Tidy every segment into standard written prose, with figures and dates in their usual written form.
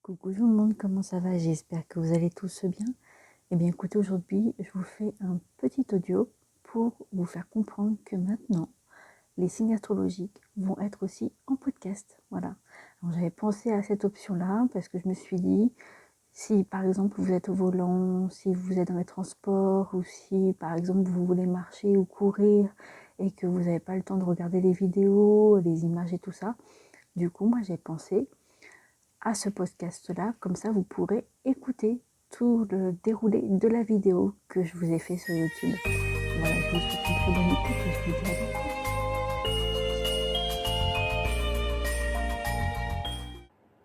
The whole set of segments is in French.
Coucou tout le monde, comment ça va? J'espère que vous allez tous bien. Eh bien écoutez, aujourd'hui, je vous fais un petit audio pour vous faire comprendre que maintenant, les signes astrologiques vont être aussi en podcast. Voilà. Alors, j'avais pensé à cette option-là parce que je me suis dit, si par exemple vous êtes au volant, si vous êtes dans les transports ou si par exemple vous voulez marcher ou courir et que vous n'avez pas le temps de regarder les vidéos, les images et tout ça, du coup, moi j'ai pensé à ce podcast-là, comme ça vous pourrez écouter tout le déroulé de la vidéo que je vous ai fait sur YouTube. Voilà, je vous souhaite une très bonne écoute et je vous dis à bientôt.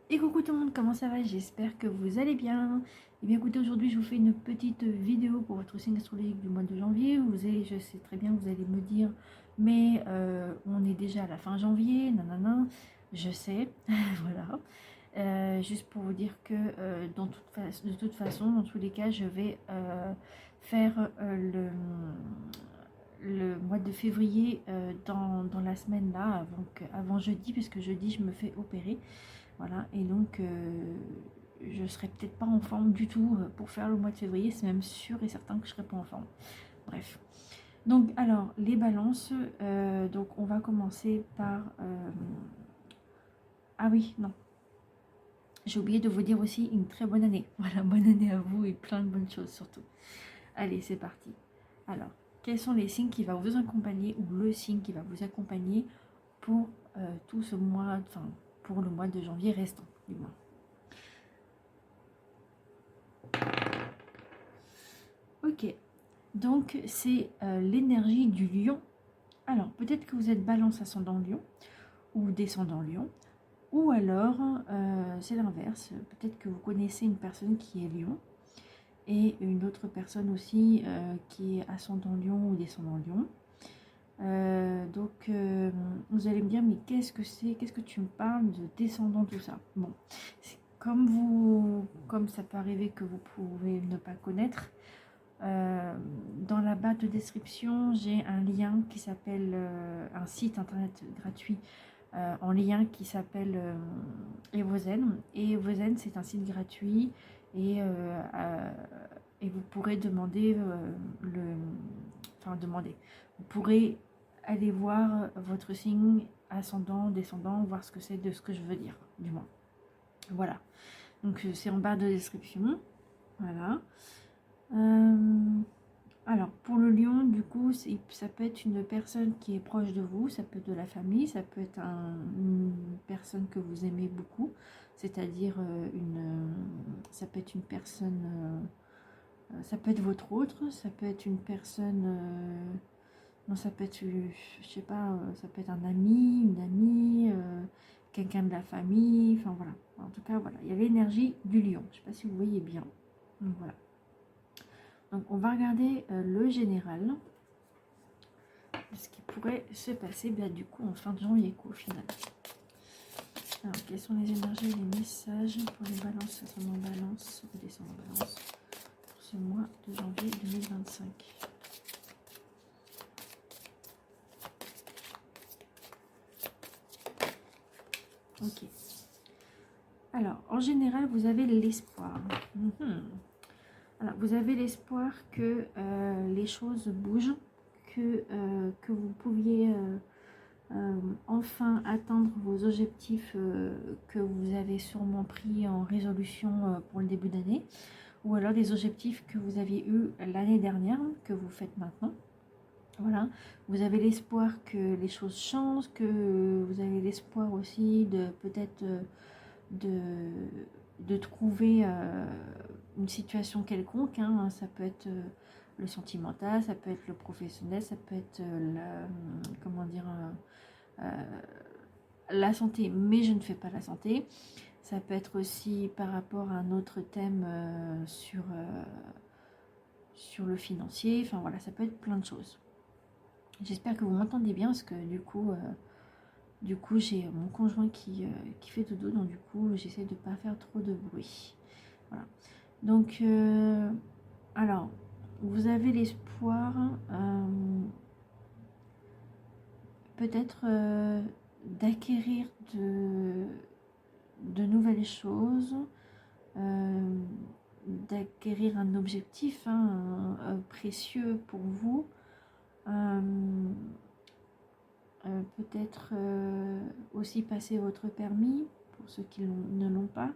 Et coucou tout le monde, comment ça va? J'espère que vous allez bien. Et bien écoutez, aujourd'hui je vous fais une petite vidéo pour votre signe astrologique du mois de janvier. Je sais très bien, vous allez me dire, mais on est déjà à la fin janvier, nanana, je sais, voilà. Juste pour vous dire que de toute façon, dans tous les cas, je vais faire le mois de février dans la semaine là, avant jeudi, puisque jeudi je me fais opérer. Voilà, et donc je serai peut-être pas en forme du tout pour faire le mois de février, c'est même sûr et certain que je serai pas en forme. Bref. Donc alors, les balances, donc on va commencer par... Ah oui, non. J'ai oublié de vous dire aussi une très bonne année. Voilà, bonne année à vous et plein de bonnes choses surtout. Allez, c'est parti. Alors, quels sont les signes qui vont vous accompagner ou le signe qui va vous accompagner pour tout ce mois, enfin pour le mois de janvier restant du mois. Ok, donc c'est l'énergie du lion. Alors, peut-être que vous êtes balance ascendant lion ou descendant lion. Ou alors, c'est l'inverse. Peut-être que vous connaissez une personne qui est lion et une autre personne aussi qui est ascendant lion ou descendant lion. Donc, vous allez me dire, mais qu'est-ce que c'est? Qu'est-ce que tu me parles de descendant, tout ça? Bon, comme ça peut arriver que vous pouvez ne pas connaître, dans la barre de description, j'ai un lien qui s'appelle, un site internet gratuit en lien qui s'appelle Evozen. Et Evozen, c'est un site gratuit et vous pourrez demander vous pourrez aller voir votre signe ascendant, descendant, voir ce que c'est de ce que je veux dire, du moins. Voilà. Donc c'est en barre de description. Voilà. Alors, pour le lion, du coup, ça peut être une personne qui est proche de vous, ça peut être de la famille, ça peut être une personne que vous aimez beaucoup, c'est-à-dire ça peut être une personne, ça peut être votre autre, ça peut être une personne, non, ça peut être, je sais pas, ça peut être un ami, une amie, quelqu'un de la famille, enfin voilà. En tout cas, voilà, il y a l'énergie du lion, je ne sais pas si vous voyez bien. Donc voilà. Donc on va regarder le général, ce qui pourrait se passer du coup en fin de janvier au final. Alors quelles sont les énergies et les messages pour les balances, ascendant balance ou descendant balance pour ce mois de janvier 2025. Ok. Alors en général vous avez l'espoir. Alors, vous avez l'espoir que les choses bougent, que vous pouviez enfin atteindre vos objectifs que vous avez sûrement pris en résolution pour le début d'année, ou alors des objectifs que vous aviez eus l'année dernière, que vous faites maintenant. Voilà, vous avez l'espoir que les choses changent, que vous avez l'espoir aussi de peut-être de trouver une situation quelconque, hein. Ça peut être le sentimental, ça peut être le professionnel, ça peut être la santé, mais je ne fais pas la santé. Ça peut être aussi par rapport à un autre thème sur le financier, enfin voilà, ça peut être plein de choses. J'espère que vous m'entendez bien parce que du coup j'ai mon conjoint qui fait dodo, donc du coup j'essaie de ne pas faire trop de bruit. Voilà. Donc alors vous avez l'espoir peut-être d'acquérir de nouvelles choses, d'acquérir un objectif précieux pour vous. Peut-être aussi passer votre permis pour ceux qui ne l'ont pas.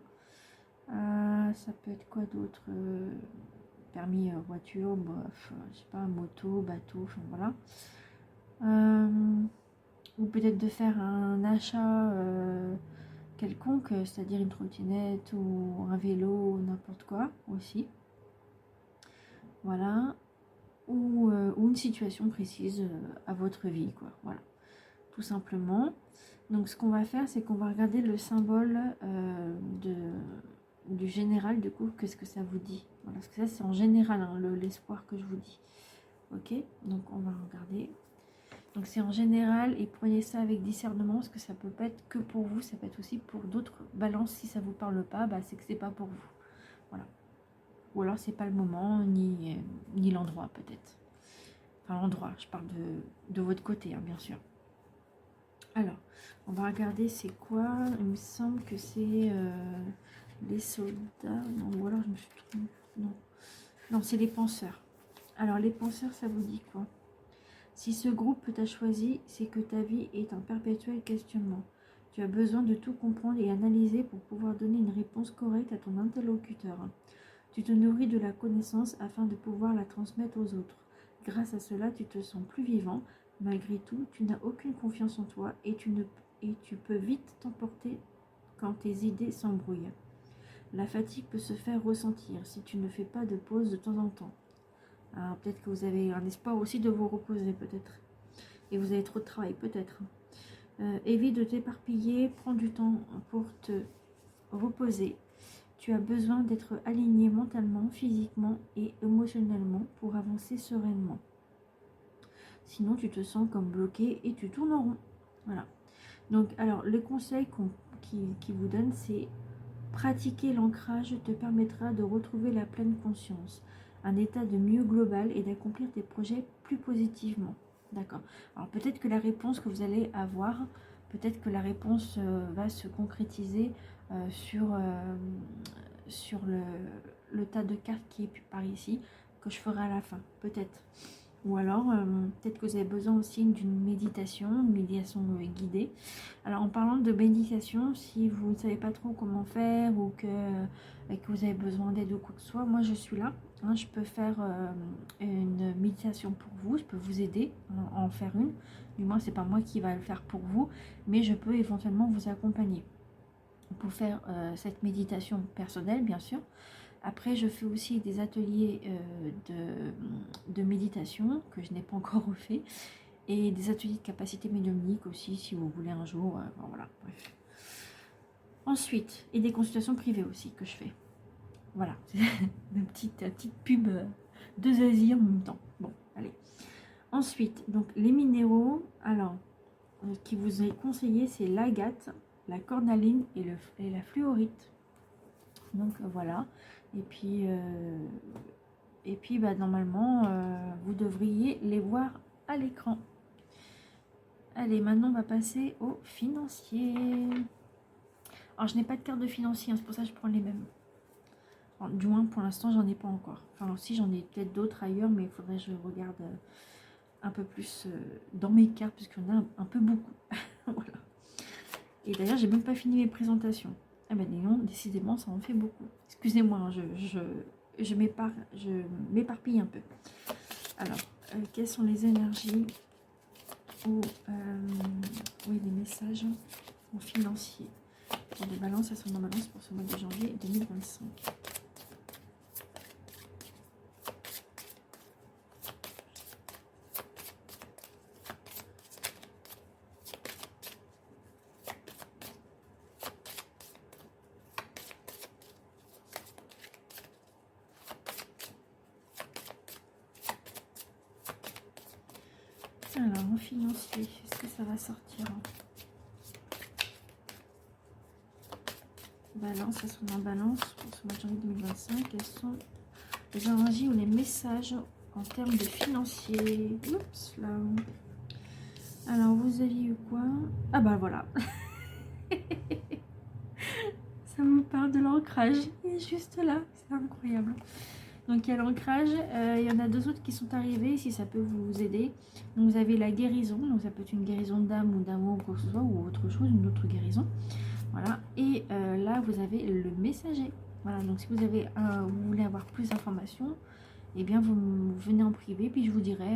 Ça peut être quoi d'autre, permis voiture, je sais pas, moto, bateau, enfin voilà. Ou peut-être de faire un achat quelconque, c'est-à-dire une trottinette ou un vélo, n'importe quoi aussi. Voilà. Ou une situation précise à votre vie, quoi. Voilà. Tout simplement. Donc ce qu'on va faire, c'est qu'on va regarder le symbole du général, du coup, qu'est-ce que ça vous dit. Voilà, parce que ça c'est en général, hein, l'espoir que je vous dis. Ok, donc on va regarder. Donc c'est en général, et prenez ça avec discernement, parce que ça peut pas être que pour vous, ça peut être aussi pour d'autres balances. Si ça vous parle pas, bah, c'est que c'est pas pour vous. Voilà. Ou alors c'est pas le moment, ni l'endroit peut-être. Enfin l'endroit, je parle de votre côté, hein, bien sûr. Alors, on va regarder c'est quoi. Il me semble que c'est les soldats. Non, ou alors je me suis trompée. Non, non, c'est les penseurs. Alors, les penseurs, ça vous dit quoi? Si ce groupe t'a choisi, c'est que ta vie est un perpétuel questionnement. Tu as besoin de tout comprendre et analyser pour pouvoir donner une réponse correcte à ton interlocuteur. Tu te nourris de la connaissance afin de pouvoir la transmettre aux autres. Grâce à cela, tu te sens plus vivant. Malgré tout, tu n'as aucune confiance en toi et tu peux vite t'emporter quand tes idées s'embrouillent. La fatigue peut se faire ressentir si tu ne fais pas de pause de temps en temps. Alors peut-être que vous avez un espoir aussi de vous reposer peut-être. Et vous avez trop de travail peut-être. Évite de t'éparpiller, prends du temps pour te reposer. Tu as besoin d'être aligné mentalement, physiquement et émotionnellement pour avancer sereinement. Sinon, tu te sens comme bloqué et tu tournes en rond. Voilà. Donc, alors, le conseil qui vous donne, c'est pratiquer l'ancrage te permettra de retrouver la pleine conscience, un état de mieux global et d'accomplir tes projets plus positivement. D'accord. Alors, peut-être que la réponse que vous allez avoir, peut-être que la réponse va se concrétiser sur le tas de cartes qui est par ici, que je ferai à la fin, peut-être. Ou alors, peut-être que vous avez besoin aussi d'une méditation, une méditation guidée. Alors, en parlant de méditation, si vous ne savez pas trop comment faire ou que vous avez besoin d'aide ou quoi que ce soit, moi je suis là. Hein, je peux faire une méditation pour vous, je peux vous aider à en faire une. Du moins, c'est pas moi qui va le faire pour vous, mais je peux éventuellement vous accompagner pour faire cette méditation personnelle, bien sûr. Après, je fais aussi des ateliers de méditation que je n'ai pas encore refait et des ateliers de capacité médiumnique aussi, si vous voulez un jour. Voilà, bref. Ensuite, et des consultations privées aussi que je fais. Voilà, c'est une petite pub de Zazie en même temps. Bon, allez. Ensuite, donc les minéraux, alors, qui vous est conseillé, c'est l'agate, la cornaline et la fluorite. Donc voilà. Et puis bah, normalement, vous devriez les voir à l'écran. Allez, maintenant on va passer au financier. Alors je n'ai pas de carte de financier, hein, c'est pour ça que je prends les mêmes. Alors, du moins pour l'instant, j'en ai pas encore. Enfin aussi, j'en ai peut-être d'autres ailleurs, mais il faudrait que je regarde un peu plus dans mes cartes, parce qu'il y en a un peu beaucoup. Voilà. Et d'ailleurs, j'ai même pas fini mes présentations. Ah ben non, décidément, ça en fait beaucoup. Excusez-moi, hein, je m'éparpille un peu. Alors, quelles sont les énergies ou oui, les messages en financier pour des balances à son balance pour ce mois de janvier 2025. Alors, en financier, est-ce que ça va sortir? Balance, elles sont en balance pour ce mois de janvier 2025. Quelles sont les énergies ou les messages en termes de financier? Oups, là. Alors, vous aviez eu quoi? Ah bah voilà. Ça vous parle de l'ancrage. est juste là, c'est incroyable. Donc il y a l'ancrage, il y en a 2 autres qui sont arrivés, si ça peut vous aider. Donc vous avez la guérison, donc ça peut être une guérison d'âme ou d'amour ou quoi que ce soit, ou autre chose, une autre guérison. Voilà, et là vous avez le messager. Voilà, donc si vous avez vous voulez avoir plus d'informations, eh bien vous venez en privé, puis je vous dirai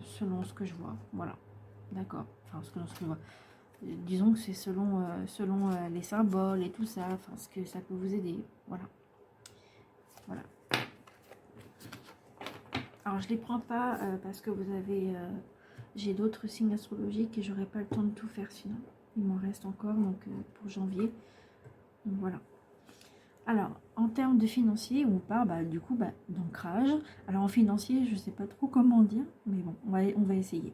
selon ce que je vois. Voilà, d'accord, enfin selon ce que je vois. Disons que c'est selon les symboles et tout ça, enfin ce que ça peut vous aider. Voilà. Voilà. Alors je les prends pas parce que vous avez j'ai d'autres signes astrologiques et j'aurai pas le temps de tout faire sinon. Il m'en reste encore donc pour janvier. Donc voilà. Alors en termes de financier, on part du coup d'ancrage. Alors en financier, je sais pas trop comment dire, mais bon, on va essayer.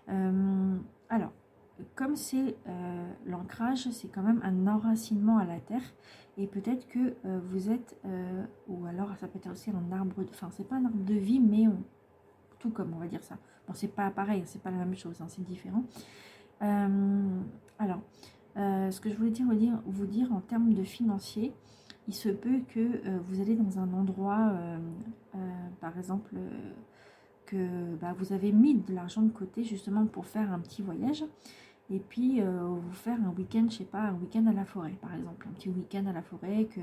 Alors, comme c'est l'ancrage, c'est quand même un enracinement à la terre. Et peut-être que vous êtes, ou alors ça peut être aussi un arbre, enfin c'est pas un arbre de vie, mais tout comme on va dire ça. Bon, c'est pas pareil, c'est pas la même chose, hein, c'est différent. Alors, ce que je voulais vous dire en termes de financier, il se peut que vous allez dans un endroit, par exemple, que vous avez mis de l'argent de côté justement pour faire un petit voyage. Et puis vous faire un week-end, je sais pas, un week-end à la forêt par exemple, un petit week-end à la forêt que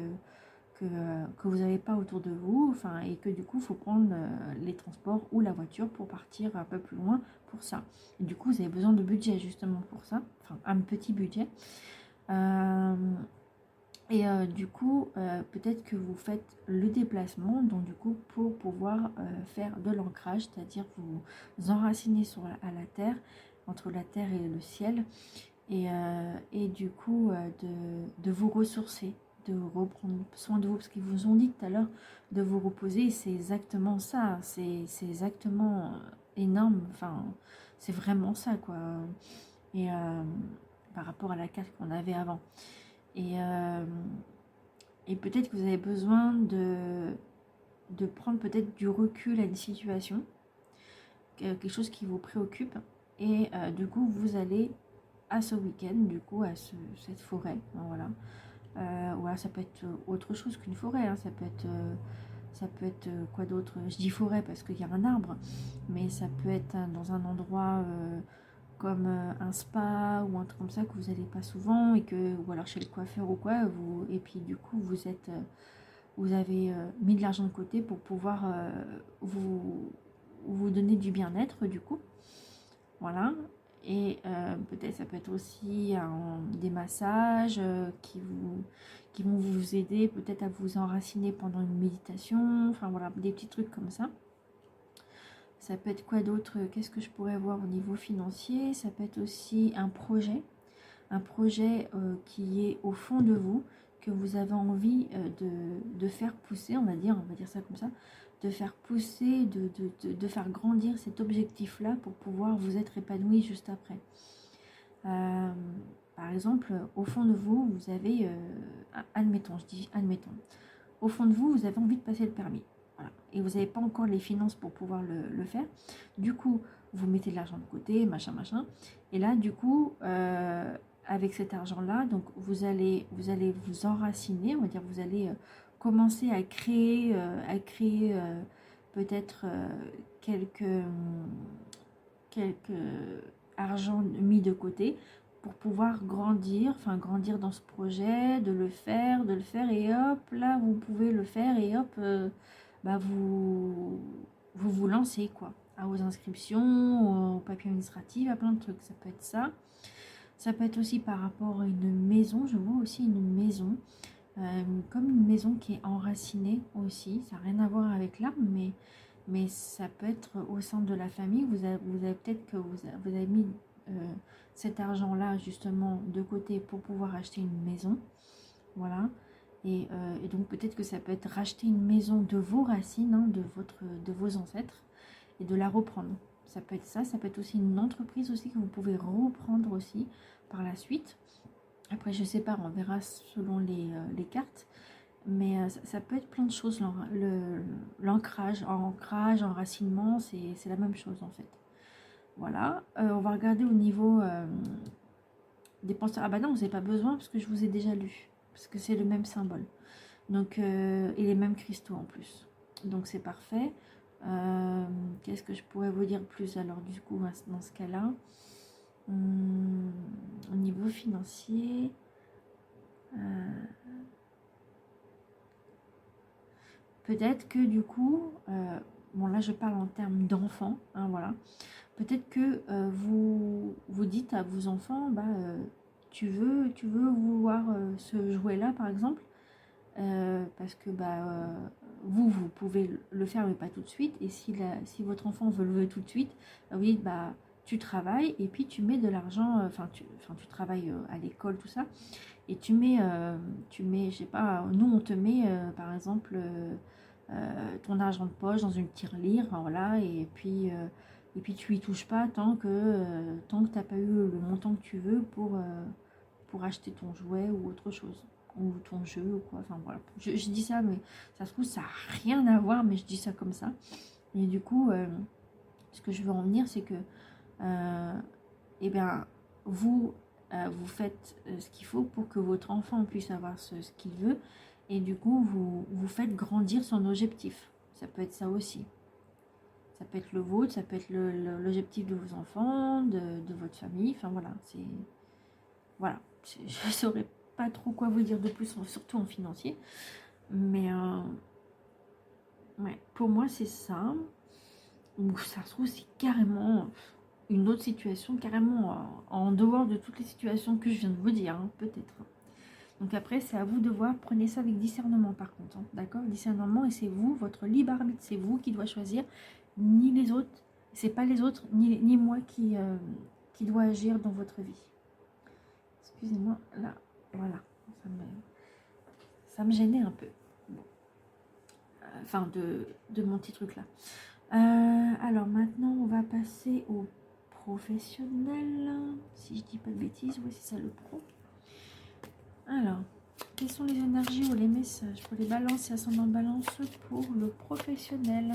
vous n'avez pas autour de vous, enfin, et que du coup il faut prendre les transports ou la voiture pour partir un peu plus loin pour ça. Et du coup vous avez besoin de budget justement pour ça, enfin un petit budget. Du coup peut-être que vous faites le déplacement, donc du coup pour pouvoir faire de l'ancrage, c'est-à-dire vous enraciner à la terre, entre la terre et le ciel, et du coup de vous ressourcer, de reprendre soin de vous, parce qu'ils vous ont dit tout à l'heure de vous reposer, c'est exactement ça, c'est exactement énorme, enfin c'est vraiment ça quoi, et par rapport à la carte qu'on avait avant, et, et peut-être que vous avez besoin de prendre peut-être du recul à une situation, quelque chose qui vous préoccupe, et du coup vous allez à ce week-end, du coup à cette forêt, voilà. Voilà, ça peut être autre chose qu'une forêt, hein. Ça peut être quoi d'autre, je dis forêt parce qu'il y a un arbre, mais ça peut être dans un endroit comme un spa ou un truc comme ça que vous n'allez pas souvent, ou alors chez le coiffeur ou quoi, et puis du coup vous avez mis de l'argent de côté pour pouvoir vous donner du bien-être du coup, voilà. Et peut-être ça peut être aussi des massages qui vont vous aider peut-être à vous enraciner pendant une méditation, enfin voilà, des petits trucs comme ça. Ça peut être quoi d'autre? Qu'est-ce que je pourrais voir au niveau financier? Ça peut être aussi un projet qui est au fond de vous, que vous avez envie de faire pousser, on va dire ça comme ça, de faire pousser, de faire grandir cet objectif-là pour pouvoir vous être épanoui juste après. Par exemple, au fond de vous, vous avez, admettons, au fond de vous, vous avez envie de passer le permis. Voilà. Et vous n'avez pas encore les finances pour pouvoir le faire. Du coup, vous mettez de l'argent de côté, machin. Et là, du coup, avec cet argent-là, donc vous allez vous enraciner, on va dire, vous allez commencer à créer peut-être quelques argent mis de côté pour pouvoir grandir dans ce projet, de le faire, et hop, là vous pouvez le faire, et hop, vous lancez quoi, aux inscriptions, aux papiers administratifs, à plein de trucs. Ça peut être ça. Ça peut être aussi par rapport à une maison. Je vois aussi une maison, comme une maison qui est enracinée aussi. Ça n'a rien à voir avec l'arbre, mais ça peut être au sein de la famille. Vous avez peut-être que vous avez mis cet argent-là justement de côté pour pouvoir acheter une maison. Voilà. Et donc peut-être que ça peut être racheter une maison de vos racines, hein, de vos ancêtres, et de la reprendre. Ça peut être ça, ça peut être aussi une entreprise aussi que vous pouvez reprendre aussi par la suite. Après, je sais pas, on verra selon les cartes. Mais ça peut être plein de choses. L'ancrage, enracinement, c'est la même chose en fait. Voilà. On va regarder au niveau des penseurs. Ah bah non, vous n'avez pas besoin parce que je vous ai déjà lu. Parce que c'est le même symbole. Donc, et les mêmes cristaux en plus. Donc c'est parfait. Qu'est-ce que je pourrais vous dire plus alors du coup dans ce cas-là? Au niveau financier, peut-être que du coup, bon là je parle en termes d'enfants, hein, voilà. Peut-être que vous dites à vos enfants, bah, tu veux vouloir ce jouet-là par exemple, parce que bah, vous pouvez le faire mais pas tout de suite, et si votre enfant veut le jouer tout de suite, bah, vous dites bah tu travailles et puis tu mets de l'argent, tu travailles à l'école tout ça, et tu mets, je sais pas, nous on te met par exemple ton argent de poche dans une tirelire, voilà, et puis tu y touches pas tant que t'as pas eu le montant que tu veux pour acheter ton jouet ou autre chose, ou ton jeu ou quoi, enfin voilà. Je dis ça, mais ça se trouve ça n'a rien à voir, mais je dis ça comme ça. Et du coup, ce que je veux en venir, c'est que eh bien, vous faites ce qu'il faut pour que votre enfant puisse avoir ce qu'il veut, et du coup, vous faites grandir son objectif. Ça peut être ça aussi. Ça peut être le vôtre, ça peut être l'objectif de vos enfants, de votre famille, enfin voilà, c'est... Voilà, je ne saurais pas trop quoi vous dire de plus, surtout en financier, mais ouais, pour moi c'est ça. Ou ça se trouve c'est carrément une autre situation, carrément en dehors de toutes les situations que je viens de vous dire, hein, peut-être. Donc après, c'est à vous de voir. Prenez ça avec discernement par contre, hein, d'accord? Discernement, et c'est vous, votre libre arbitre, c'est vous qui doit choisir, ni les autres. C'est pas les autres, ni moi qui doit agir dans votre vie. Excusez-moi, là, voilà, ça me gênait un peu. Bon. Enfin, de mon petit truc là. Alors maintenant, on va passer au professionnel. Si je dis pas de bêtises, oui, c'est ça le pro. Alors, quelles sont les énergies ou les messages pour les balances et ascendants balance pour le professionnel?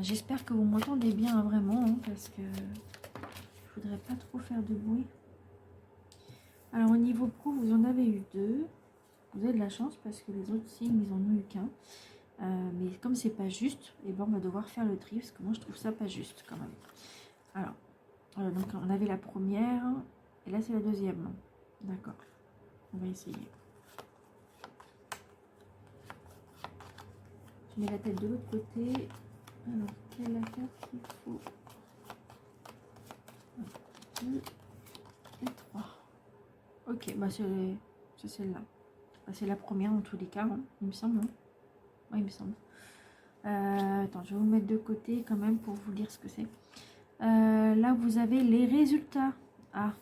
J'espère que vous m'entendez bien, hein, vraiment, hein, parce que je voudrais pas trop faire de bruit. Alors, au niveau pro, vous en avez eu 2. Vous avez de la chance parce que les autres signes, ils en ont eu qu'un. Mais comme c'est pas juste, et ben on va devoir faire le tri parce que moi je trouve ça pas juste quand même. Alors, donc on avait la première et là c'est la deuxième. D'accord, on va essayer. Je mets la tête de l'autre côté. Alors, quelle est la carte qu'il faut? 1, 2 et 3. Ok, bah c'est celle-là. Bah, c'est la première dans tous les cas, hein, il me semble. Hein. Oui, il me semble. Attends, je vais vous mettre de côté quand même pour vous dire ce que c'est. Là, vous avez les résultats. Ah,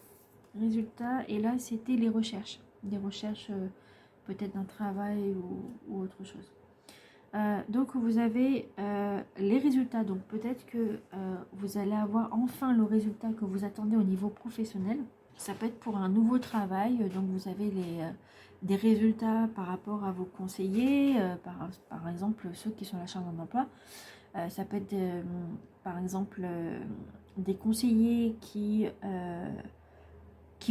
résultats. Et là, c'était les recherches. Des recherches peut-être d'un travail ou autre chose. Donc, vous avez les résultats. Donc, peut-être que vous allez avoir enfin le résultat que vous attendez au niveau professionnel. Ça peut être pour un nouveau travail. Donc, vous avez des résultats par rapport à vos conseillers, par exemple, ceux qui sont à la charge d'un emploi. Ça peut être, par exemple, des conseillers qui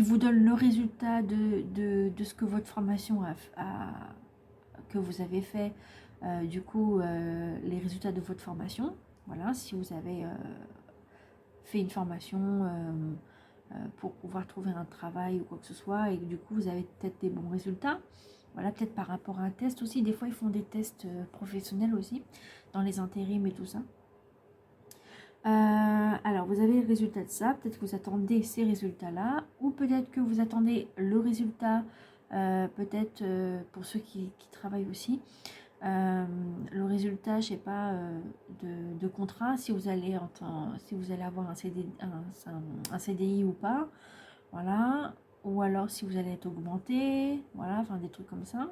vous donnent le résultat de ce que votre formation que vous avez fait, du coup, les résultats de votre formation. Voilà, si vous avez fait une formation pour pouvoir trouver un travail ou quoi que ce soit, et du coup, vous avez peut-être des bons résultats. Voilà, peut-être par rapport à un test aussi. Des fois, ils font des tests professionnels aussi, dans les intérims et tout ça. Alors, vous avez le résultat de ça. Peut-être que vous attendez ces résultats-là. Ou peut-être que vous attendez le résultat, peut-être pour ceux qui travaillent aussi. Le résultat, je sais pas, de contrat, si vous allez avoir un CDI ou pas. Voilà. Ou alors si vous allez être augmenté. Voilà, enfin des trucs comme ça.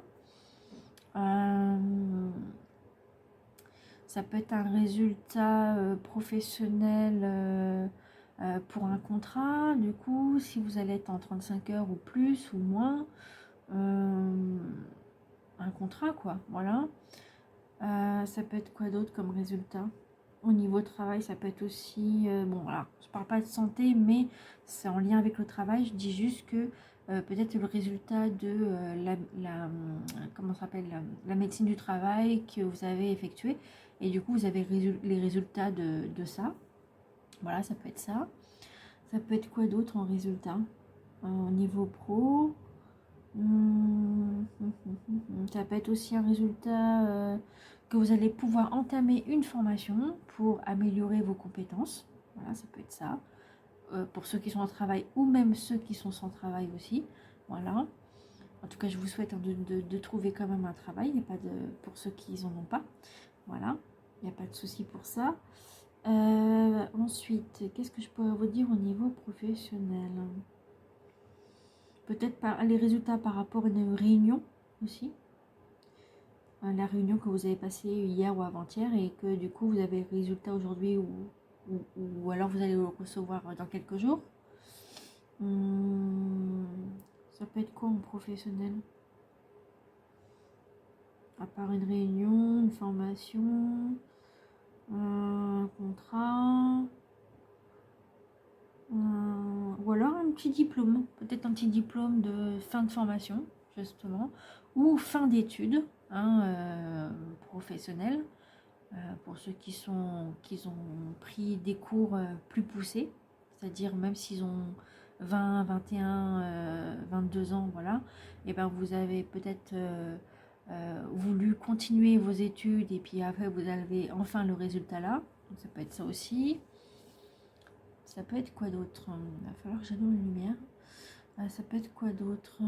Ça peut être un résultat professionnel pour un contrat. Du coup, si vous allez être en 35 heures ou plus ou moins, un contrat quoi, voilà. Ça peut être quoi d'autre comme résultat? Au niveau travail, ça peut être aussi... bon, voilà, je parle pas de santé, mais c'est en lien avec le travail. Je dis juste que peut-être le résultat de comment ça s'appelle, la médecine du travail que vous avez effectué, et du coup vous avez les résultats de ça. Voilà, ça peut être ça. Ça peut être quoi d'autre en résultat au niveau pro? Ça peut être aussi un résultat que vous allez pouvoir entamer une formation pour améliorer vos compétences. Voilà, ça peut être ça. Pour ceux qui sont en travail ou même ceux qui sont sans travail aussi. Voilà. En tout cas, je vous souhaite de trouver quand même un travail. Il n'y a pas de, pour ceux qui n'en ont pas. Voilà. Il n'y a pas de souci pour ça. Ensuite, qu'est-ce que je pourrais vous dire au niveau professionnel? Peut-être les résultats par rapport à une réunion aussi. La réunion que vous avez passée hier ou avant-hier et que du coup vous avez le résultat aujourd'hui ou alors vous allez le recevoir dans quelques jours. Ça peut être quoi en professionnel? À part une réunion, une formation, un contrat, ou alors un petit diplôme, peut-être un petit diplôme de fin de formation, justement, ou fin d'études professionnelles, pour ceux qui ont pris des cours plus poussés, c'est-à-dire même s'ils ont 20, 21, 22 ans, voilà, et ben vous avez peut-être voulu continuer vos études et puis après vous avez enfin le résultat là, donc ça peut être ça aussi. Ça peut être quoi d'autre? Il va falloir que j'allume la lumière. Ça peut être quoi d'autre?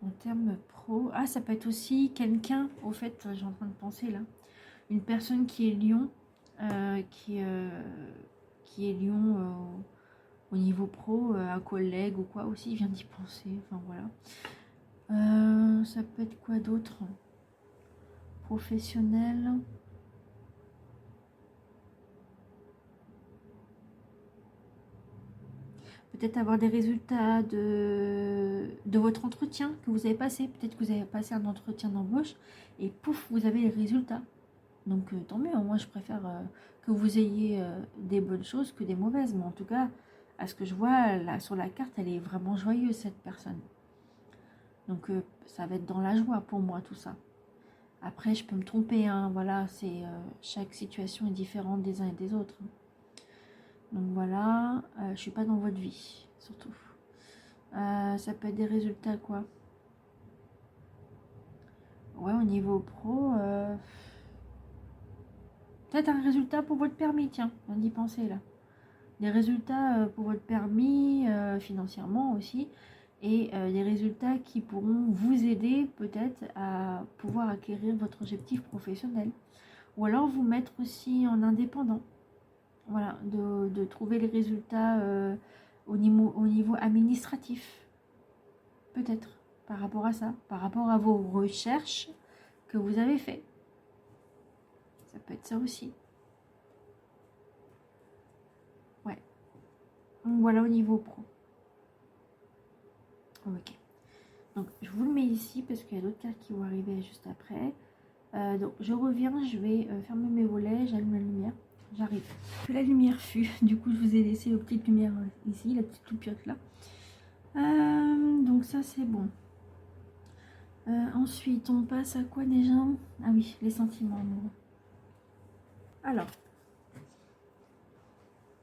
En termes pro, ça peut être aussi quelqu'un, au fait, j'ai en train de penser là, une personne qui est Lion, qui est Lion au niveau pro, un collègue ou quoi aussi, il vient d'y penser, enfin voilà. Ça peut être quoi d'autre? Professionnel. Peut-être avoir des résultats de votre entretien que vous avez passé. Peut-être que vous avez passé un entretien d'embauche et pouf, vous avez les résultats. Donc tant mieux, moi je préfère que vous ayez des bonnes choses que des mauvaises. Mais en tout cas, à ce que je vois, là, sur la carte, elle est vraiment joyeuse cette personne. Donc ça va être dans la joie pour moi tout ça. Après, je peux me tromper, hein, voilà, chaque situation est différente des uns et des autres. Donc voilà, je suis pas dans votre vie, surtout. Ça peut être des résultats quoi? Ouais, au niveau pro, peut-être un résultat pour votre permis, tiens, on y penser là. Des résultats pour votre permis, financièrement aussi, et des résultats qui pourront vous aider peut-être à pouvoir acquérir votre objectif professionnel. Ou alors vous mettre aussi en indépendant. Voilà, de trouver les résultats au niveau administratif. Peut-être, par rapport à ça, par rapport à vos recherches que vous avez fait. Ça peut être ça aussi. Ouais. Donc voilà au niveau pro. Ok. Donc je vous le mets ici parce qu'il y a d'autres cartes qui vont arriver juste après. Donc je reviens, je vais fermer mes volets, j'allume la lumière. J'arrive. Que la lumière fut. Du coup je vous ai laissé la petite lumière ici, la petite loupiote là. Donc ça c'est bon. Ensuite, on passe à quoi déjà? Ah oui, les sentiments amoureux. Alors,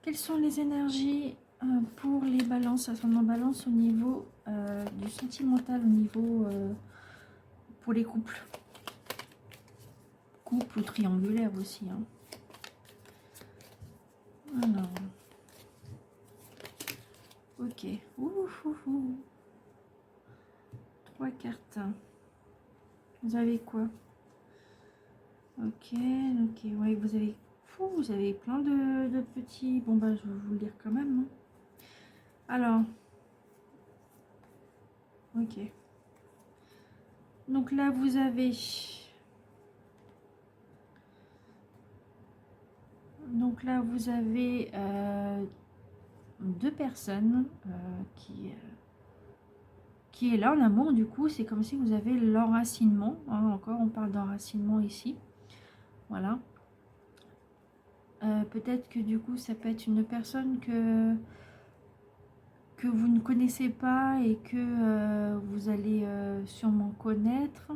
quelles sont les énergies pour les balances, ascendant balance au niveau du sentimental, au niveau pour les couples? Couple ou triangulaire aussi. Hein. Alors, ok. Ouh. 3 cartes. Vous avez quoi? Ok, ouais, vous avez plein de petits... Bon, bah, je vais vous le lire quand même. Hein. Alors, ok. Donc là, vous avez... deux personnes qui est là en amour. Du coup, c'est comme si vous avez l'enracinement. Hein, encore, on parle d'enracinement ici. Voilà. Peut-être que du coup, ça peut être une personne que vous ne connaissez pas et que vous allez sûrement connaître.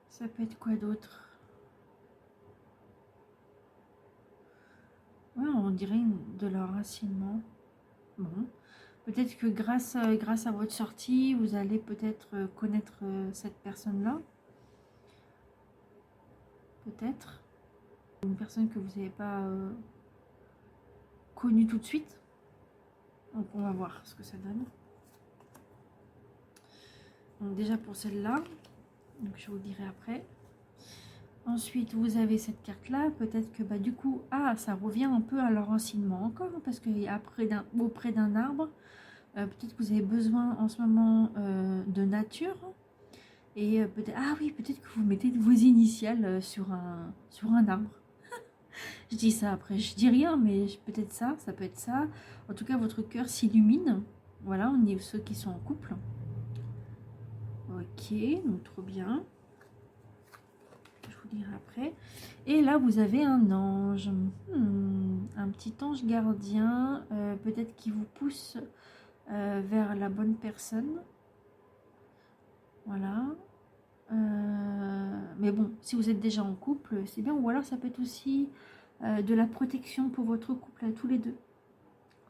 Ça peut être quoi d'autre? Ouais, on dirait de l'enracinement. Bon. Peut-être que grâce à votre sortie, vous allez peut-être connaître cette personne-là. Peut-être. Une personne que vous n'avez pas connue tout de suite. Donc on va voir ce que ça donne. Donc déjà pour celle-là, donc je vous dirai après. Ensuite, vous avez cette carte-là. Peut-être que du coup, ça revient un peu à l'enracinement encore, parce que auprès d'un arbre, peut-être que vous avez besoin en ce moment de nature. Et peut-être, oui, peut-être que vous mettez vos initiales sur un arbre. Je dis ça après, je dis rien, mais peut-être ça peut être ça. En tout cas, votre cœur s'illumine. Voilà, on est ceux qui sont en couple. Ok, donc trop bien. Je vous dirai après. Et là, vous avez un ange. Un petit ange gardien, peut-être qui vous pousse vers la bonne personne. Voilà. Mais bon, si vous êtes déjà en couple, c'est bien. Ou alors, ça peut être aussi de la protection pour votre couple à tous les deux.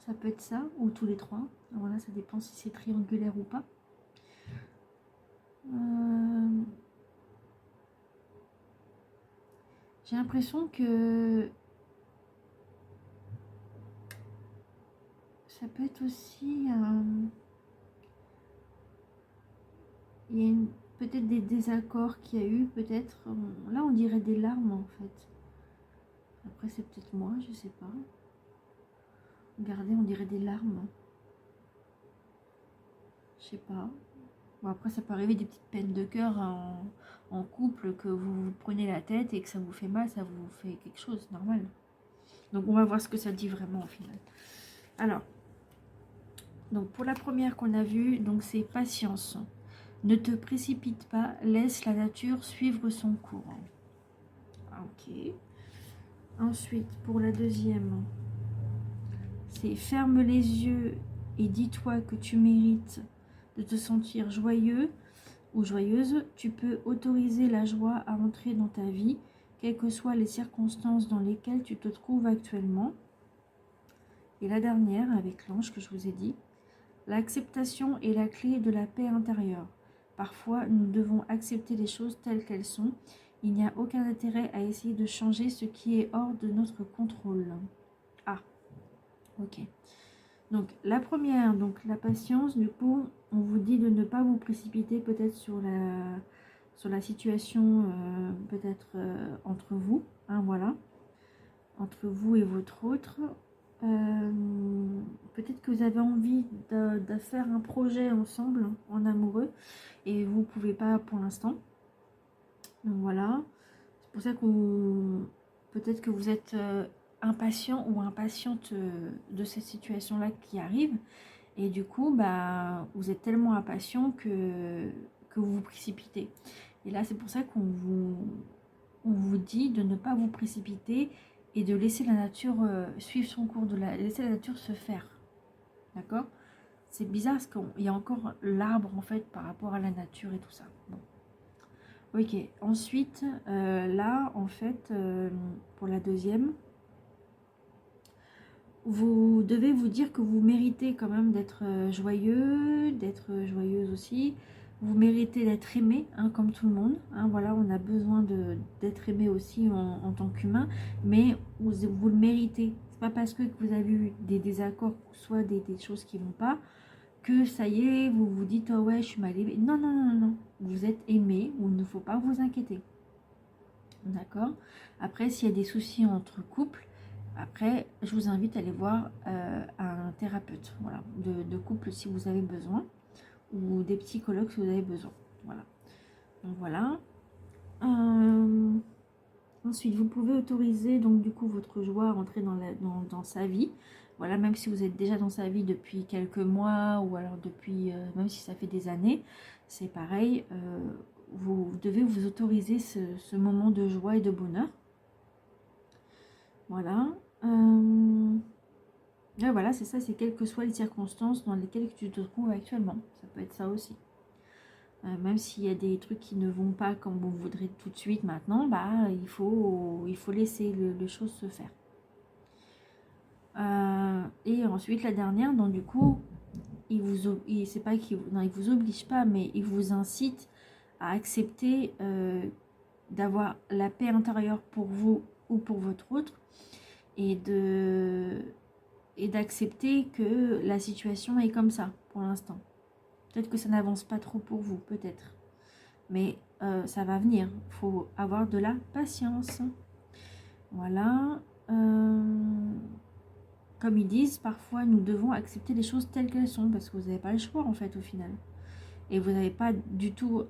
Ça peut être ça, ou tous les trois. Voilà, ça dépend si c'est triangulaire ou pas. J'ai l'impression que ça peut être aussi... il y a peut-être des désaccords qu'il y a eu, peut-être... là, on dirait des larmes, en fait. Après, c'est peut-être moi, je sais pas. Regardez, on dirait des larmes. Je sais pas. Bon, après, ça peut arriver des petites peines de cœur en couple, que vous prenez la tête et que ça vous fait mal, ça vous fait quelque chose, normal. Donc, on va voir ce que ça dit vraiment au final. Alors, donc pour la première qu'on a vue, donc c'est patience. Ne te précipite pas, laisse la nature suivre son cours. Ok. Ensuite, pour la deuxième, c'est ferme les yeux et dis-toi que tu mérites de te sentir joyeux ou joyeuse. Tu peux autoriser la joie à entrer dans ta vie, quelles que soient les circonstances dans lesquelles tu te trouves actuellement. Et la dernière, avec l'ange que je vous ai dit, l'acceptation est la clé de la paix intérieure. Parfois, nous devons accepter les choses telles qu'elles sont. Il n'y a aucun intérêt à essayer de changer ce qui est hors de notre contrôle. Ah, ok. Donc, la première, donc la patience, du coup, on vous dit de ne pas vous précipiter peut-être sur la situation, peut-être entre vous, hein, voilà, entre vous et votre autre. Peut-être que vous avez envie de faire un projet ensemble en amoureux et vous ne pouvez pas pour l'instant. Donc voilà, c'est pour ça qu'on peut-être que vous êtes impatient ou impatiente de cette situation-là qui arrive et du coup vous êtes tellement impatient que vous vous précipitez. Et là c'est pour ça on vous dit de ne pas vous précipiter et de laisser la nature suivre son cours, laisser la nature se faire. D'accord? C'est bizarre parce qu'il y a encore l'arbre en fait par rapport à la nature et tout ça. Bon. Ok, ensuite, là en fait, pour la deuxième, vous devez vous dire que vous méritez quand même d'être joyeux, d'être joyeuse aussi. Vous méritez d'être aimé, hein, comme tout le monde. Hein, voilà, on a besoin d'être aimé aussi en tant qu'humain, mais vous le méritez. C'est pas parce que vous avez eu des désaccords, soit des choses qui vont pas, que ça y est, vous vous dites oh ouais, je suis mal aimé. Non, non, non, non, non. Vous êtes aimé, il ne faut pas vous inquiéter. D'accord? Après, s'il y a des soucis entre couples, après, je vous invite à aller voir un thérapeute, voilà, de couple si vous avez besoin, ou des psychologues si vous avez besoin. Voilà. Donc voilà. Ensuite, vous pouvez autoriser donc du coup votre joie à rentrer dans sa vie. Voilà, même si vous êtes déjà dans sa vie depuis quelques mois ou alors depuis, même si ça fait des années, c'est pareil. Vous devez vous autoriser ce moment de joie et de bonheur. Voilà. Et voilà, c'est ça, c'est quelles que soient les circonstances dans lesquelles tu te trouves actuellement. Ça peut être ça aussi. Même s'il y a des trucs qui ne vont pas comme vous voudrez tout de suite maintenant, bah, il faut laisser les choses se faire. Et ensuite, la dernière, donc du coup, c'est pas il vous oblige pas, mais il vous incite à accepter d'avoir la paix intérieure pour vous ou pour votre autre et d'accepter que la situation est comme ça pour l'instant. Peut-être que ça n'avance pas trop pour vous, peut-être. Mais ça va venir. Il faut avoir de la patience. Voilà. Comme ils disent, parfois nous devons accepter les choses telles qu'elles sont parce que vous n'avez pas le choix en fait au final. Et vous n'avez pas du tout,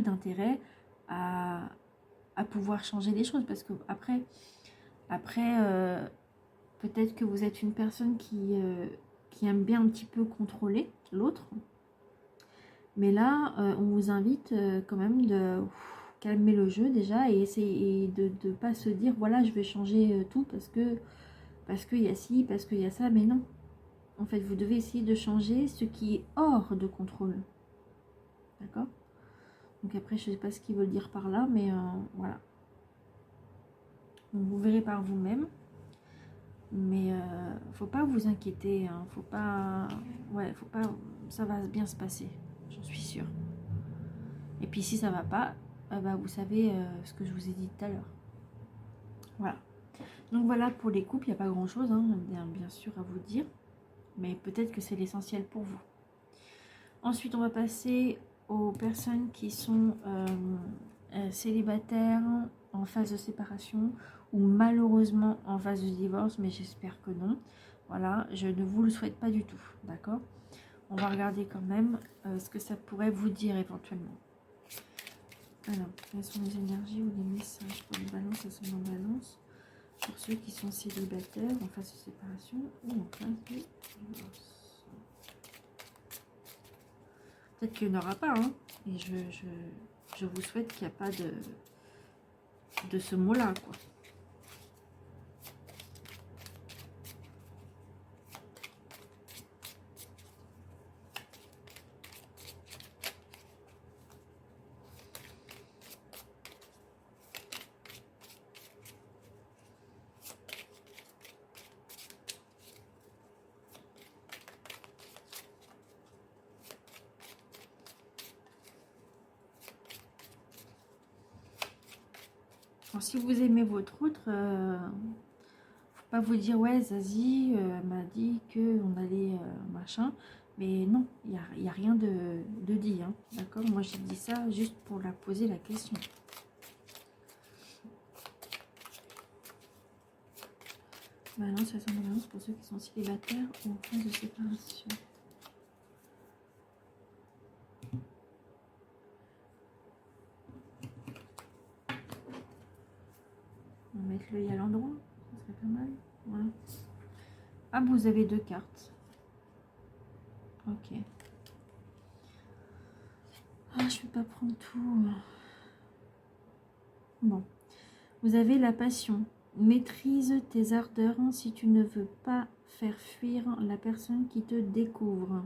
d'intérêt à pouvoir changer les choses parce que après peut-être que vous êtes une personne qui aime bien un petit peu contrôler l'autre. Mais là, on vous invite quand même de calmer le jeu déjà et essayer de ne pas se dire voilà, je vais changer tout parce qu'il y a ci, parce qu'il y a ça. Mais non. En fait, vous devez essayer de changer ce qui est hors de contrôle. D'accord? Donc après, je ne sais pas ce qu'ils veulent dire par là, mais voilà. Donc vous verrez par vous-même. Mais faut pas vous inquiéter, hein. Faut pas, ça va bien se passer, j'en suis sûre. Et puis si ça va pas, bah, vous savez ce que je vous ai dit tout à l'heure. Voilà. Donc voilà pour les couples, il n'y a pas grand chose, hein, bien sûr à vous dire, mais peut-être que c'est l'essentiel pour vous. Ensuite, on va passer aux personnes qui sont célibataires, en phase de séparation ou malheureusement en phase de divorce, mais j'espère que non. Voilà, je ne vous le souhaite pas du tout, d'accord? On va regarder quand même ce que ça pourrait vous dire éventuellement. Alors, quelles sont les énergies ou les messages pour les balances, ascendant balance, pour ceux qui sont célibataires en phase de séparation ou en phase de divorce? Peut-être qu'il n'y en aura pas, hein. Et je vous souhaite qu'il n'y a pas de ce mot-là, quoi. Alors, si vous aimez votre autre, faut pas vous dire ouais Zazie m'a dit que on allait machin, mais non, il y a rien de dit, hein, d'accord? Moi j'ai dit ça juste pour la poser la question. Balance, ça semble balance pour ceux qui sont célibataires ou en phase de séparation. On va mettre l'œil à l'endroit, ça serait pas mal. Voilà. Ah, vous avez 2 cartes. Ok. Ah, je vais pas prendre tout. Bon. Vous avez la passion. Maîtrise tes ardeurs si tu ne veux pas faire fuir la personne qui te découvre.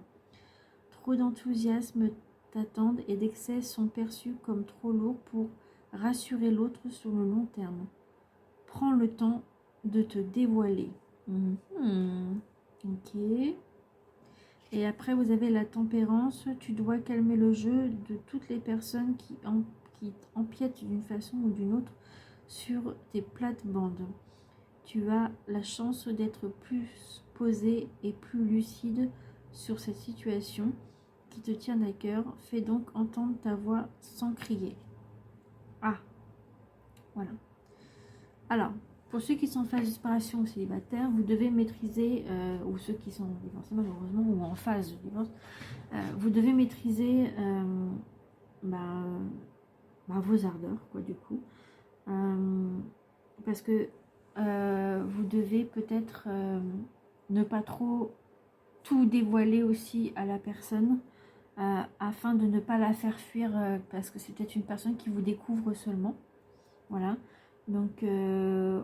Trop d'enthousiasme t'attendent et d'excès sont perçus comme trop lourds pour rassurer l'autre sur le long terme. Prends le temps de te dévoiler. Ok. Et après, vous avez la tempérance. Tu dois calmer le jeu de toutes les personnes qui empiètent d'une façon ou d'une autre sur tes plates-bandes. Tu as la chance d'être plus posé et plus lucide sur cette situation qui te tient à cœur. Fais donc entendre ta voix sans crier. Ah, voilà. Alors, pour ceux qui sont en phase de séparation ou célibataires, vous devez maîtriser, ou ceux qui sont divorcés malheureusement, ou en phase de divorce, vous devez maîtriser vos ardeurs, quoi, du coup. Parce que vous devez peut-être ne pas trop tout dévoiler aussi à la personne, afin de ne pas la faire fuir, parce que c'est peut-être une personne qui vous découvre seulement. Voilà. Donc,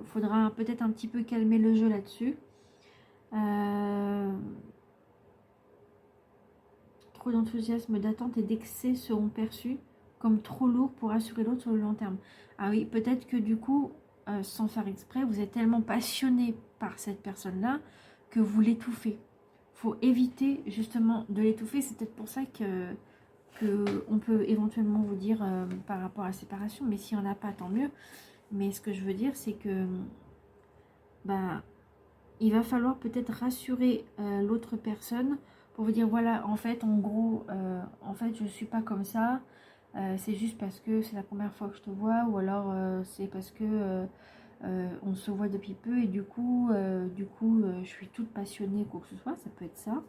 faudra peut-être un petit peu calmer le jeu là-dessus. Trop d'enthousiasme, d'attente et d'excès seront perçus comme trop lourds pour assurer l'autre sur le long terme. Ah oui, peut-être que du coup, sans faire exprès, vous êtes tellement passionné par cette personne-là que vous l'étouffez. Il faut éviter justement de l'étouffer. C'est peut-être pour ça que on peut éventuellement vous dire par rapport à la séparation, mais s'il n'y en a pas, tant mieux. Mais ce que je veux dire, c'est que il va falloir peut-être rassurer l'autre personne pour vous dire, voilà, en fait, en gros, en fait, je suis pas comme ça. C'est juste parce que c'est la première fois que je te vois, ou alors c'est parce que on se voit depuis peu et du coup, je suis toute passionnée, quoi que ce soit. Ça peut être ça.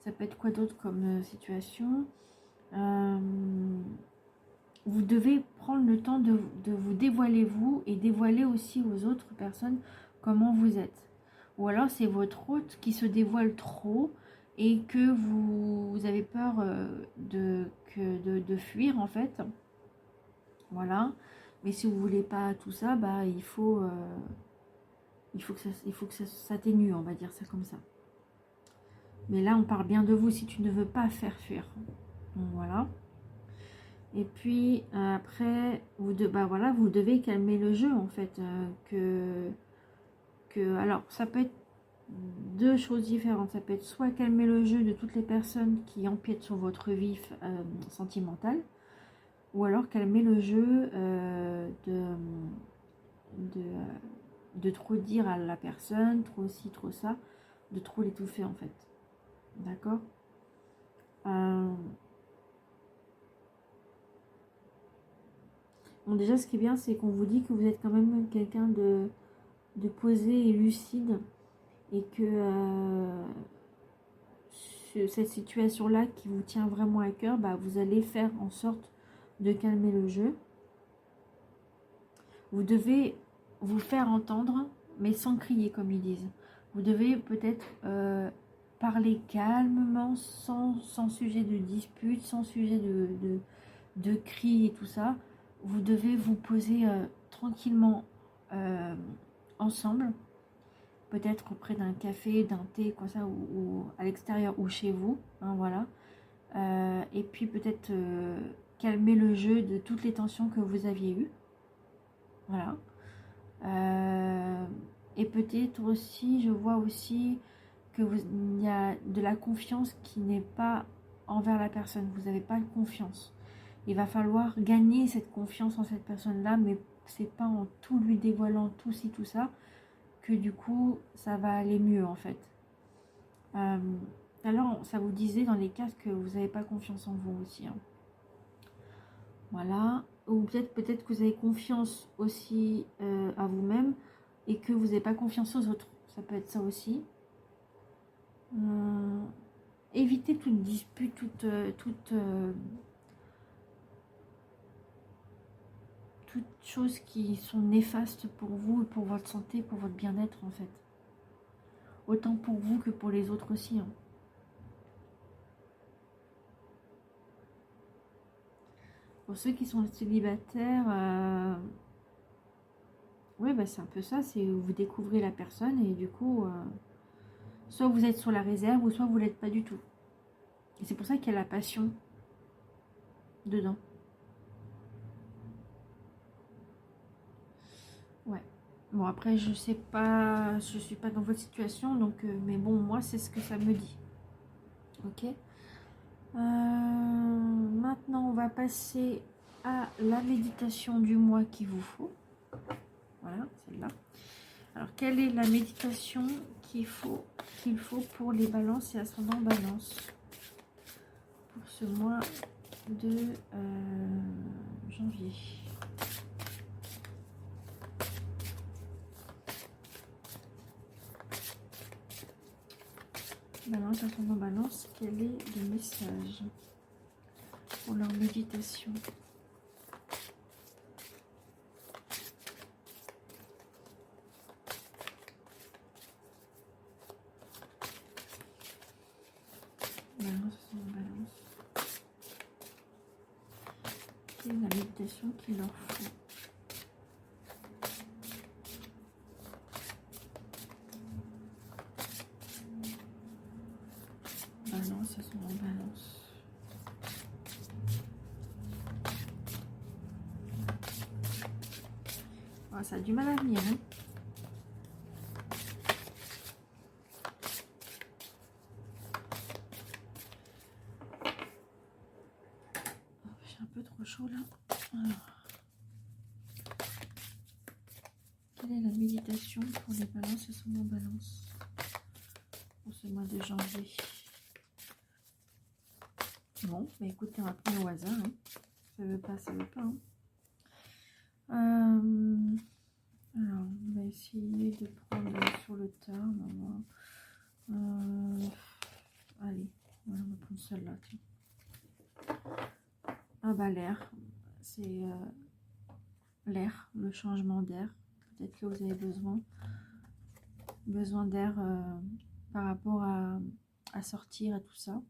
Ça peut être quoi d'autre comme situation. Vous devez prendre le temps de vous dévoiler vous et dévoiler aussi aux autres personnes comment vous êtes. Ou alors c'est votre hôte qui se dévoile trop et que vous avez peur de fuir en fait. Voilà. Mais si vous voulez pas tout ça, il faut que ça s'atténue, on va dire ça comme ça. Mais là on parle bien de vous si tu ne veux pas faire fuir. Donc voilà. Et puis après, vous devez calmer le jeu en fait. Alors, ça peut être deux choses différentes. Ça peut être soit calmer le jeu de toutes les personnes qui empiètent sur votre vie sentimentale, ou alors calmer le jeu de trop dire à la personne, trop ci, trop ça, de trop l'étouffer en fait. D'accord. Bon, déjà, ce qui est bien, c'est qu'on vous dit que vous êtes quand même quelqu'un de posé et lucide, et que cette situation-là qui vous tient vraiment à cœur, vous allez faire en sorte de calmer le jeu. Vous devez vous faire entendre, mais sans crier, comme ils disent. Vous devez peut-être parler calmement, sans sujet de dispute, sans sujet de cris et tout ça. Vous devez vous poser tranquillement ensemble, peut-être auprès d'un café, d'un thé, quoi ça, ou à l'extérieur ou chez vous, hein, voilà. Et puis peut-être calmer le jeu de toutes les tensions que vous aviez eues, voilà. Et peut-être aussi, je vois aussi que il y a de la confiance qui n'est pas envers la personne, vous n'avez pas de confiance. Il va falloir gagner cette confiance en cette personne-là, mais c'est pas en tout lui dévoilant tout ci, tout ça, que du coup, ça va aller mieux en fait. Alors, ça vous disait dans les cas que vous n'avez pas confiance en vous aussi. Hein. Voilà. Ou peut-être que vous avez confiance aussi à vous-même et que vous n'avez pas confiance aux autres. Ça peut être ça aussi. Évitez toute dispute, toute choses qui sont néfastes pour vous et pour votre santé, pour votre bien-être en fait. Autant pour vous que pour les autres aussi. Hein. Pour ceux qui sont célibataires, oui, c'est un peu ça, c'est vous découvrez la personne et du coup, soit vous êtes sur la réserve ou soit vous l'êtes pas du tout. Et c'est pour ça qu'il y a la passion dedans. Ouais. Bon, après, je sais pas, je suis pas dans votre situation, donc, mais bon, moi, c'est ce que ça me dit. Ok. Maintenant, on va passer à la méditation du mois qu'il vous faut. Voilà, celle-là. Alors, quelle est la méditation qu'il faut pour les balances et ascendants balance pour ce mois de janvier? Balance, ascendant balance, quel est le message pour leur méditation? quelle est la méditation qu'il leur faut? Balance, ascendant Balance. Ah, ça a du mal à venir, hein. J'ai un peu trop chaud là. Alors. Quelle est la méditation pour les balances et ascendant Balance pour ce mois de janvier? Bon, bah écoutez, on va prendre au hasard. Hein. Ça veut pas, ça veut pas. Hein. Alors, on va essayer de prendre sur le tard. Allez, voilà, on va prendre celle-là. Ah bah l'air, c'est l'air, le changement d'air. Peut-être que vous avez besoin d'air par rapport à sortir et tout ça.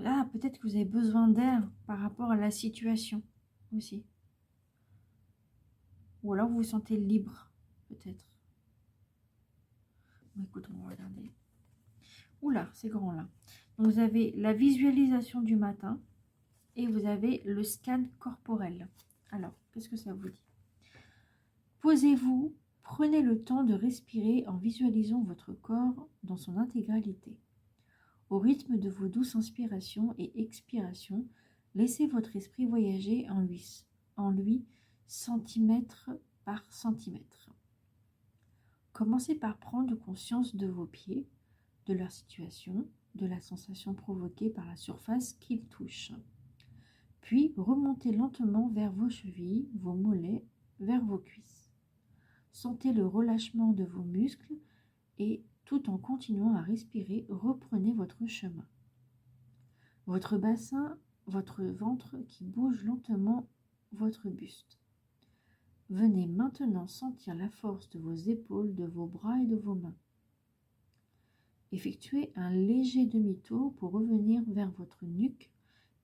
Ah, peut-être que vous avez besoin d'air par rapport à la situation aussi. Ou alors vous vous sentez libre, peut-être. Bon, écoute, on va regarder. Oula, c'est grand là. Donc vous avez la visualisation du matin et vous avez le scan corporel. Alors, qu'est-ce que ça vous dit? Posez-vous, prenez le temps de respirer en visualisant votre corps dans son intégralité. Au rythme de vos douces inspirations et expirations, laissez votre esprit voyager en lui centimètre par centimètre. Commencez par prendre conscience de vos pieds, de leur situation, de la sensation provoquée par la surface qu'ils touchent. Puis remontez lentement vers vos chevilles, vos mollets, vers vos cuisses. Sentez le relâchement de vos muscles et, tout en continuant à respirer, reprenez votre chemin. Votre bassin, votre ventre qui bouge lentement votre buste. Venez maintenant sentir la force de vos épaules, de vos bras et de vos mains. Effectuez un léger demi-tour pour revenir vers votre nuque,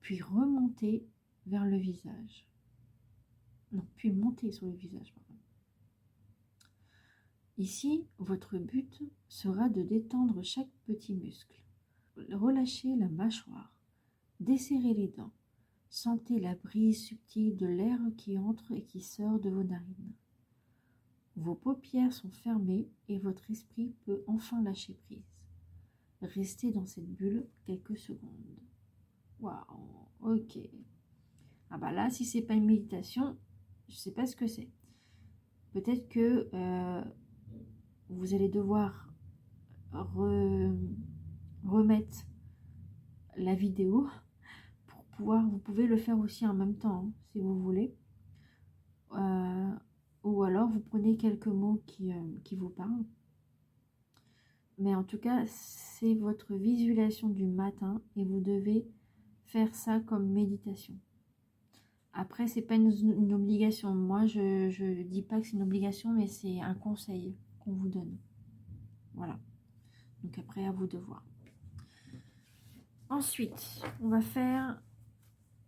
puis remonter vers le visage. Non, puis monter sur le visage, pardon. Ici, votre but sera de détendre chaque petit muscle. Relâchez la mâchoire, desserrez les dents. Sentez la brise subtile de l'air qui entre et qui sort de vos narines. Vos paupières sont fermées et votre esprit peut enfin lâcher prise. Restez dans cette bulle quelques secondes. Waouh, ok. Ah bah là, si c'est pas une méditation, je sais pas ce que c'est. Peut-être que vous allez devoir remettre la vidéo pour pouvoir, vous pouvez le faire aussi en même temps, hein, si vous voulez. Ou alors vous prenez quelques mots qui vous parlent. Mais en tout cas, c'est votre visualisation du matin et vous devez faire ça comme méditation. Après, c'est pas une obligation. Moi, je dis pas que c'est une obligation, mais c'est un conseil qu'on vous donne. Voilà. Donc après, à vous de voir. Ensuite, on va faire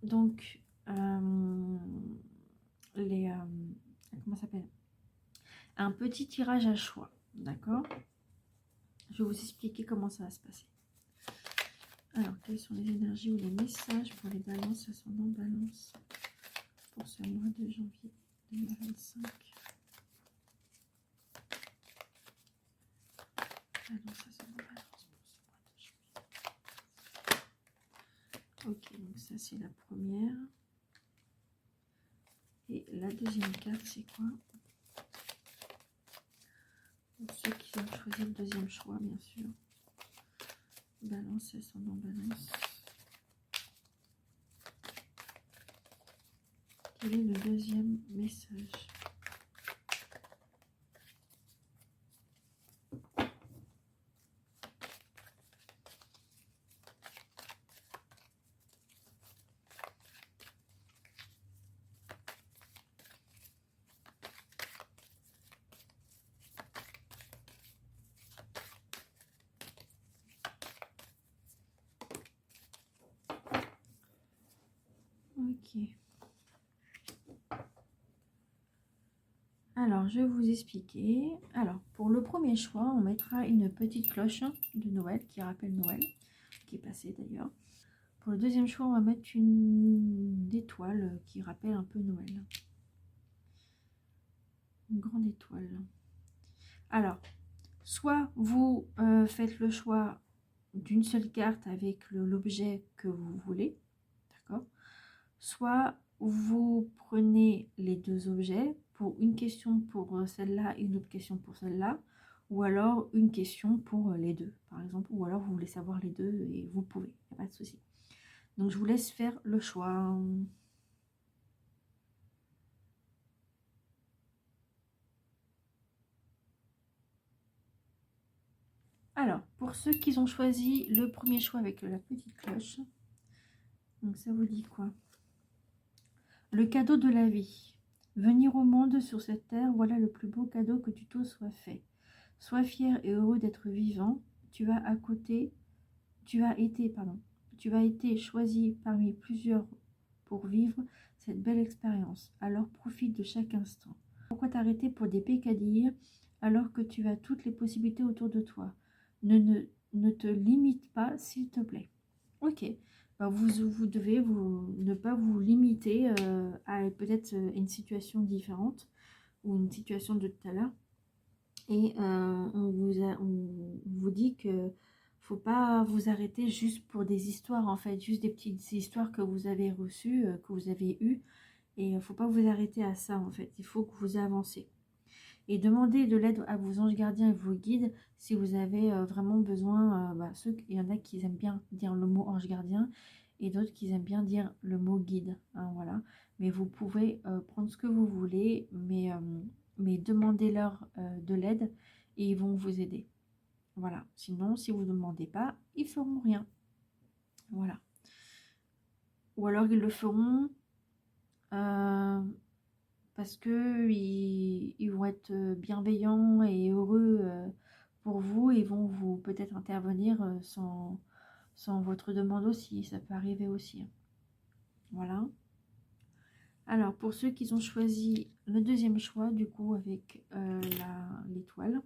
donc comment ça s'appelle? Un petit tirage à choix, d'accord? Je vais vous expliquer comment ça va se passer. Alors, quelles sont les énergies ou les messages pour les balances, ascendant balance pour ce mois de janvier 2025? Balance, ascendant balance pour ce mois de janvier. Ok, donc ça c'est la première. Et la deuxième carte, c'est quoi? Pour ceux qui ont choisi le deuxième choix, bien sûr. Balance, ascendant balance. Quel est le deuxième message? Ok. Alors, je vais vous expliquer. Alors, pour le premier choix, on mettra une petite cloche de Noël qui rappelle Noël, qui est passée d'ailleurs. Pour le deuxième choix, on va mettre une étoile qui rappelle un peu Noël. Une grande étoile. Alors, soit vous faites le choix d'une seule carte avec l'objet que vous voulez, d'accord? Soit vous prenez les deux objets pour une question pour celle-là et une autre question pour celle-là, ou alors une question pour les deux, par exemple, ou alors vous voulez savoir les deux et vous pouvez, il n'y a pas de souci. Donc je vous laisse faire le choix. Alors, pour ceux qui ont choisi le premier choix avec la petite cloche, donc ça vous dit quoi? Le cadeau de la vie. Venir au monde sur cette terre, voilà le plus beau cadeau que tu te sois fait. Sois fier et heureux d'être vivant. Tu as été choisi parmi plusieurs pour vivre cette belle expérience. Alors profite de chaque instant. Pourquoi t'arrêter pour des peccadilles alors que tu as toutes les possibilités autour de toi? Ne te limite pas, s'il te plaît. Ok. Ben, vous devez ne pas vous limiter à peut-être une situation différente ou une situation de tout à l'heure. Et on vous dit que faut pas vous arrêter juste pour des histoires, en fait, juste des petites histoires que vous avez reçues, que vous avez eues. Et il faut pas vous arrêter à ça, en fait. Il faut que vous avancez. Et demandez de l'aide à vos anges gardiens et vos guides si vous avez vraiment besoin. Il y en a qui aiment bien dire le mot ange gardien et d'autres qui aiment bien dire le mot guide. Hein, voilà. Mais vous pouvez prendre ce que vous voulez, mais demandez-leur de l'aide et ils vont vous aider. Voilà. Sinon, si vous ne demandez pas, ils feront rien. Voilà. Ou alors ils le feront parce que ils vont être bienveillants et heureux pour vous et vont vous peut-être intervenir sans votre demande aussi. Ça peut arriver aussi. Hein. Voilà. Alors, pour ceux qui ont choisi le deuxième choix, du coup, avec l'étoile.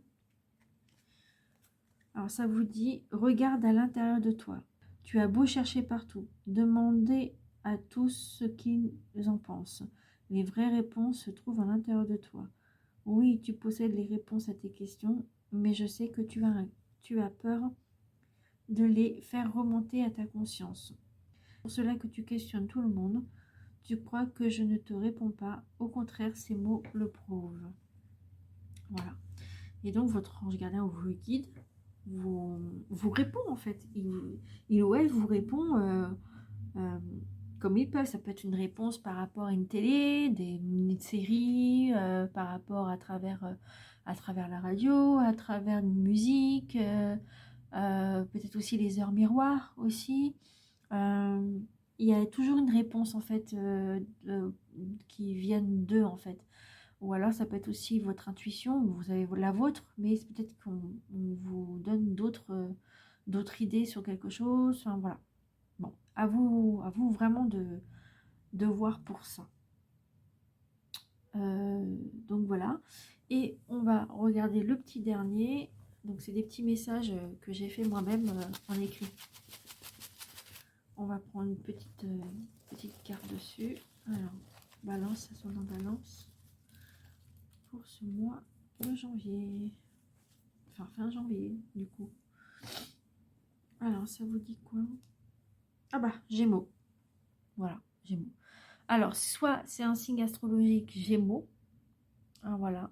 Alors, ça vous dit, regarde à l'intérieur de toi. Tu as beau chercher partout, demander à tous ce qu'ils en pensent. Les vraies réponses se trouvent à l'intérieur de toi. Oui, tu possèdes les réponses à tes questions, mais je sais que tu as peur de les faire remonter à ta conscience. C'est pour cela que tu questionnes tout le monde. Tu crois que je ne te réponds pas. Au contraire, ces mots le prouvent. Voilà. Et donc, votre ange gardien ou votre guide vous répond, en fait. Il ou elle vous répond comme ils peuvent. Ça peut être une réponse par rapport à une télé, une série, par rapport à travers la radio, à travers une musique, peut-être aussi les heures miroirs aussi. Il y a toujours une réponse en fait qui viennent d'eux en fait. Ou alors ça peut être aussi votre intuition, vous avez la vôtre, mais c'est peut-être qu'on vous donne d'autres idées sur quelque chose. Enfin, voilà. Bon, à vous vraiment de voir pour ça. Donc voilà. Et on va regarder le petit dernier. Donc c'est des petits messages que j'ai fait moi-même en écrit. On va prendre une petite carte dessus. Alors, balance, ascendant balance. Pour ce mois de janvier. Enfin, fin janvier, du coup. Alors, ça vous dit quoi? Ah bah, Gémeaux. Voilà, Gémeaux. Alors, soit c'est un signe astrologique Gémeaux. Hein, voilà.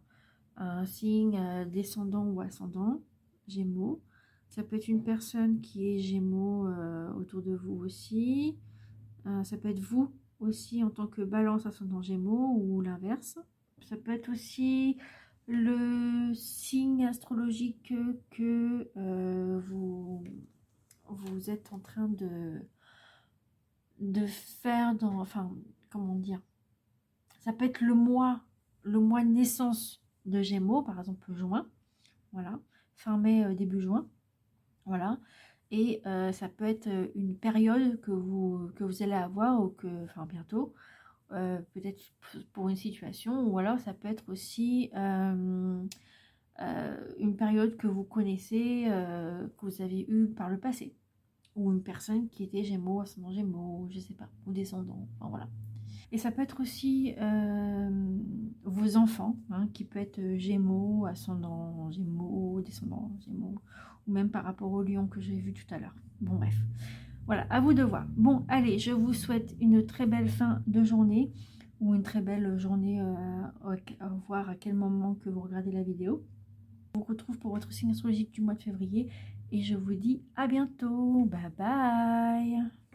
Un signe descendant ou ascendant, Gémeaux. Ça peut être une personne qui est Gémeaux autour de vous aussi. Ça peut être vous aussi en tant que balance ascendant Gémeaux ou l'inverse. Ça peut être aussi le signe astrologique que vous êtes en train de faire dans, enfin, comment dire, ça peut être le mois de naissance de Gémeaux, par exemple juin, voilà, fin mai, début juin, voilà, Et ça peut être une période que vous allez avoir, ou que, enfin bientôt, peut-être pour une situation, ou alors ça peut être aussi une période que vous connaissez, que vous avez eue par le passé, ou une personne qui était Gémeaux, ascendant Gémeaux, je sais pas, ou descendant, enfin voilà. Et ça peut être aussi vos enfants, hein, qui peut être Gémeaux, ascendant Gémeaux, descendant Gémeaux, ou même par rapport au lion que j'ai vu tout à l'heure. Bon bref, voilà, à vous de voir. Bon, allez, je vous souhaite une très belle fin de journée, ou une très belle journée, à voir à quel moment que vous regardez la vidéo. Je vous retrouve pour votre signe astrologique du mois de février, et je vous dis à bientôt. Bye bye.